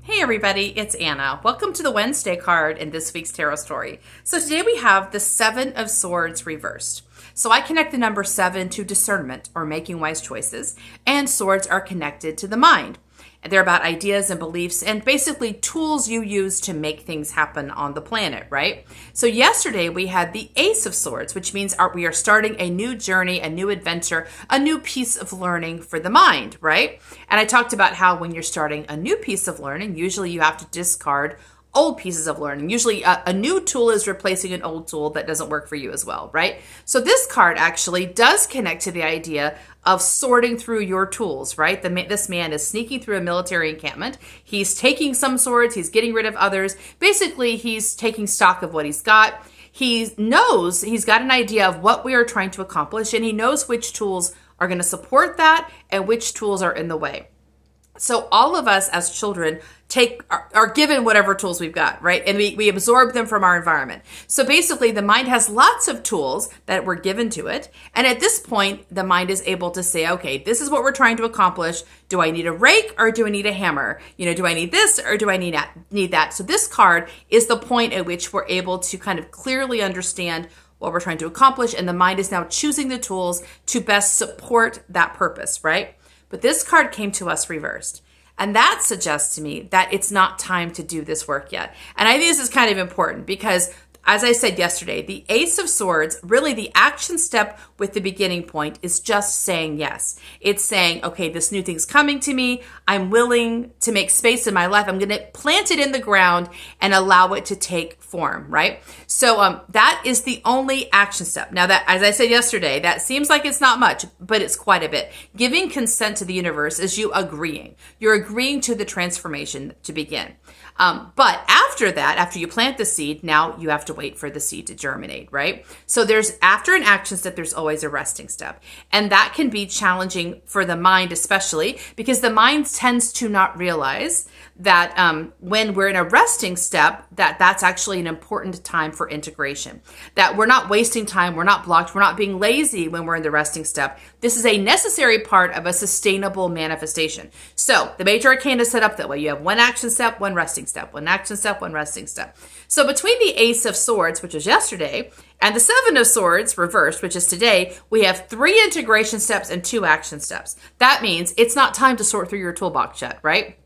Hey everybody, it's Anna. Welcome to the Wednesday card in this week's tarot story. So today we have the Seven of Swords reversed. So I connect the number 7 to discernment or making wise choices, and swords are connected to the mind. And they're about ideas and beliefs and basically tools you use to make things happen on the planet, right? So yesterday we had the Ace of Swords, which means we are starting a new journey, a new adventure, a new piece of learning for the mind, right? And I talked about how when you're starting a new piece of learning, usually you have to discard old pieces of learning. Usually a new tool is replacing an old tool that doesn't work for you as well, right? So this card actually does connect to the idea of sorting through your tools, right? This man is sneaking through a military encampment. He's taking some swords, he's getting rid of others. Basically, he's taking stock of what he's got. He knows, he's got an idea of what we are trying to accomplish, and he knows which tools are going to support that and which tools are in the way. So all of us as children are given whatever tools we've got, right? And we absorb them from our environment. So basically the mind has lots of tools that were given to it. And at this point, the mind is able to say, okay, this is what we're trying to accomplish. Do I need a rake or do I need a hammer? You know, do I need this or do I need that? So this card is the point at which we're able to kind of clearly understand what we're trying to accomplish. And the mind is now choosing the tools to best support that purpose, right? But this card came to us reversed. And that suggests to me that it's not time to do this work yet. And I think this is kind of important because, as I said yesterday, the Ace of Swords, really the action step with the beginning point is just saying yes. It's saying, okay, this new thing's coming to me. I'm willing to make space in my life. I'm going to plant it in the ground and allow it to take form, right? So that is the only action step. Now that, as I said yesterday, that seems like it's not much, but it's quite a bit. Giving consent to the universe is you agreeing. You're agreeing to the transformation to begin. But after that, after you plant the seed, now you have to wait for the seed to germinate, right? So after an action step, there's always a resting step. And that can be challenging for the mind, especially because the mind tends to not realize that when we're in a resting step, that's actually an important time for integration. That we're not wasting time, we're not blocked, we're not being lazy when we're in the resting step. This is a necessary part of a sustainable manifestation. So the major arcana is set up that way. You have one action step, one resting step, one action step, one resting step. So between the Ace of Swords, which was yesterday, and the Seven of Swords reversed, which is today, we have 3 integration steps and 2 action steps. That means it's not time to sort through your toolbox yet, right?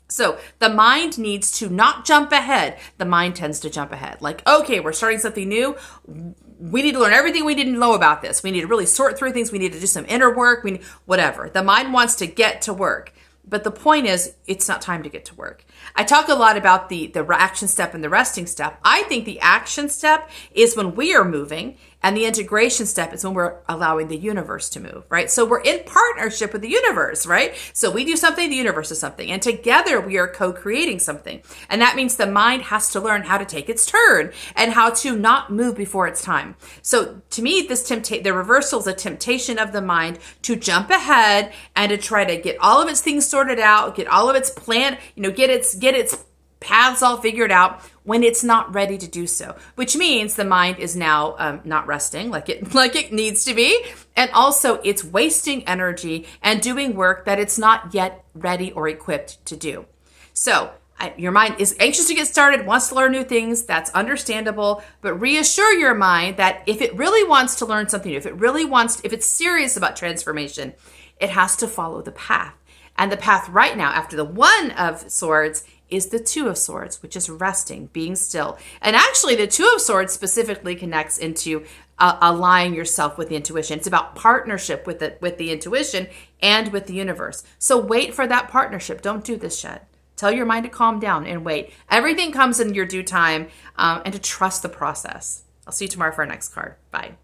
So the mind needs to not jump ahead. The mind tends to jump ahead. Like, okay, we're starting something new. We need to learn everything we didn't know about this. We need to really sort through things. We need to do some inner work. Whatever. The mind wants to get to work. But the point is, it's not time to get to work. I talk a lot about the action step and the resting step. I think the action step is when we are moving, and the integration step is when we're allowing the universe to move, right? So we're in partnership with the universe, right? So we do something, the universe does something, and together we are co-creating something. And that means the mind has to learn how to take its turn and how to not move before it's time. So to me, the reversal is a temptation of the mind to jump ahead and to try to get all of its things sorted out, get all of its plan, get its paths all figured out when it's not ready to do so, which means the mind is now not resting like it needs to be. And also it's wasting energy and doing work that it's not yet ready or equipped to do. So your mind is anxious to get started, wants to learn new things. That's understandable, but reassure your mind that if it really wants to learn something new, if it's serious about transformation, it has to follow the path. And the path right now, after the One of Swords, is the Two of Swords, which is resting, being still. And actually, the Two of Swords specifically connects into aligning yourself with the intuition. It's about partnership with the intuition and with the universe. So wait for that partnership. Don't do this yet. Tell your mind to calm down and wait. Everything comes in your due time, and to trust the process. I'll see you tomorrow for our next card. Bye.